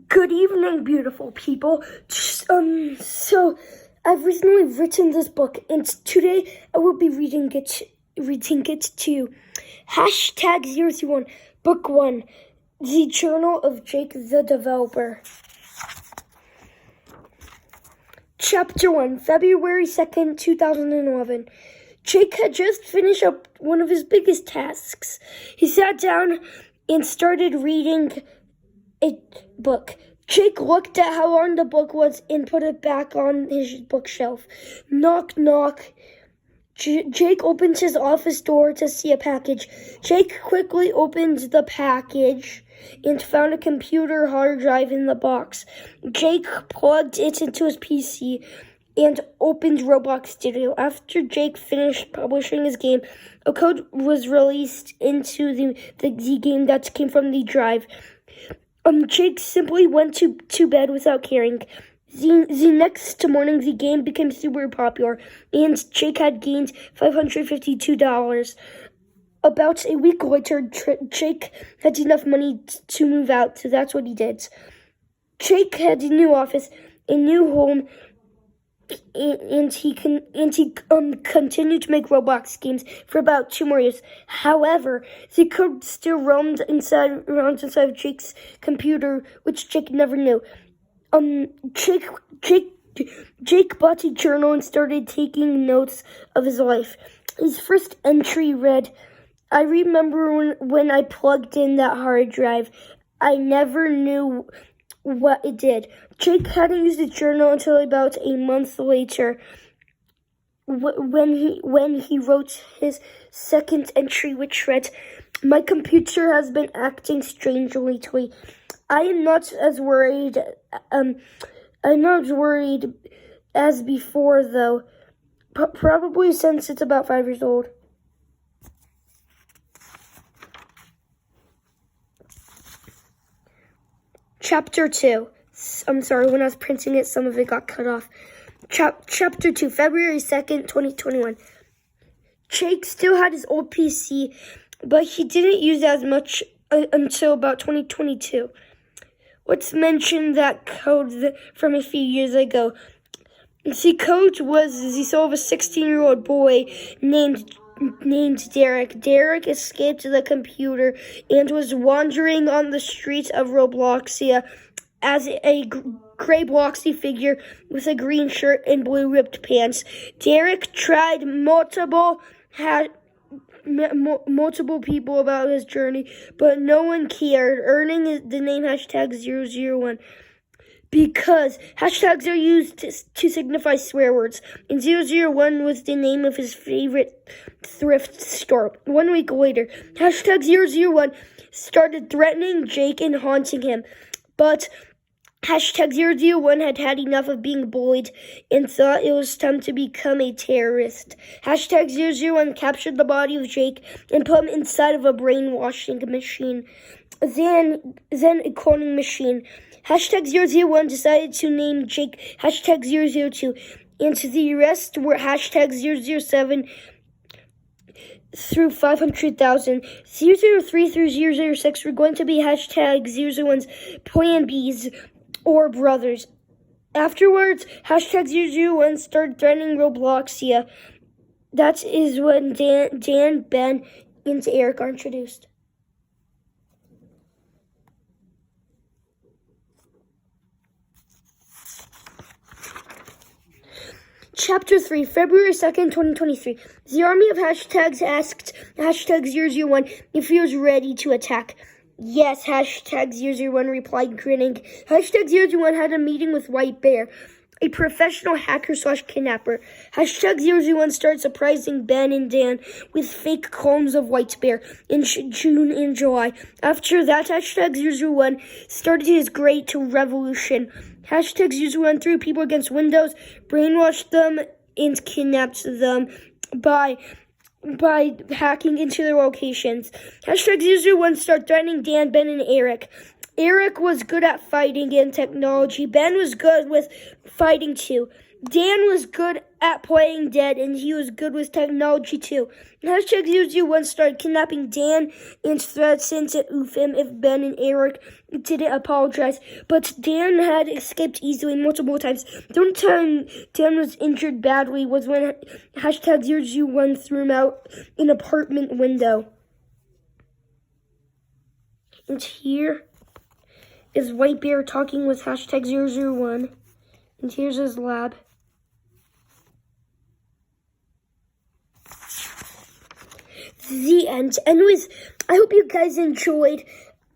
Good evening, beautiful people. So I've recently written this book, and today I will be reading it to HashTag001, Book 1, The Journal of Jake the Developer. Chapter 1, February 2nd, 2011. Jake had just finished up one of his biggest tasks. He sat down and started reading a book. Jake looked at how long the book was and put it back on his bookshelf. Knock, knock. Jake opens his office door to see a package. Jake quickly opens the package and found a computer hard drive in the box. Jake plugged it into his PC and opened Roblox Studio. After Jake finished publishing his game, a code was released into the game that came from the drive. Jake simply went to bed without caring. The next morning, the game became super popular, and Jake had gained $552. About a week later, Jake had enough money to move out, so that's what he did. Jake had a new office, a new home, and he continued to make Roblox games for about 2 more years. However, the code still roamed inside of Jake's computer, which Jake never knew. Jake bought a journal and started taking notes of his life. His first entry read, "I remember when I plugged in that hard drive. I never knew what it did." Jake hadn't used the journal until about a month later, when he wrote his second entry, which read, "My computer has been acting strangely lately. I am not as worried. I'm not as worried as before, though. Probably since it's about 5 years old." Chapter 2. I'm sorry, when I was printing it, some of it got cut off. Chapter 2, February 2nd, 2021. Jake still had his old PC, but he didn't use it as much until about 2022. Let's mention that code from a few years ago. The code was the soul of a 16-year-old boy named Derek. Derek escaped the computer and was wandering on the streets of Robloxia as a gray Bloxy figure with a green shirt and blue ripped pants. Derek tried multiple people about his journey, but no one cared, earning the name HashTag001. Because hashtags are used to signify swear words, and 001 was the name of his favorite thrift store. 1 week later, HashTag001 started threatening Jake and haunting him, but HashTag001 had had enough of being bullied and thought it was time to become a terrorist. HashTag001 captured the body of Jake and put him inside of a brainwashing machine, then a cloning machine. HashTag001 decided to name Jake HashTag002, and the rest were HashTag007 through 500,000. 003 through 006 were going to be HashTag001's Plan Bs or brothers. Afterwards, HashTag001 started threatening Robloxia. That is when Dan, Ben, and Eric are introduced. Chapter 3, February 2nd, 2023. The army of hashtags asked HashTag001 if he was ready to attack. "Yes," HashTag001 replied, grinning. HashTag001 had a meeting with White Bear, a professional hacker/kidnapper. HashTag001 started surprising Ben and Dan with fake clones of White Bear in June and July. After that, HashTag001 started his great revolution. HashTag001 threw people against windows, brainwashed them, and kidnapped them by hacking into their locations. HashTag001 started threatening Dan, Ben, and Eric. Eric was good at fighting and technology. Ben was good with fighting too. Dan was good at playing dead, and he was good with technology too. HashTag001 started kidnapping Dan and threatened to oof him if Ben and Eric didn't apologize. But Dan had escaped easily multiple times. The only time Dan was injured badly was when HashTag001 threw him out an apartment window. And here is White Bear talking with HashTag001. And here's his lab. The end. Anyways, I hope you guys enjoyed.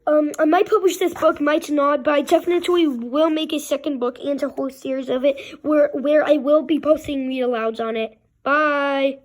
I might publish this book, might not, but I definitely will make a second book and a whole series of it where I will be posting read alouds on it. Bye.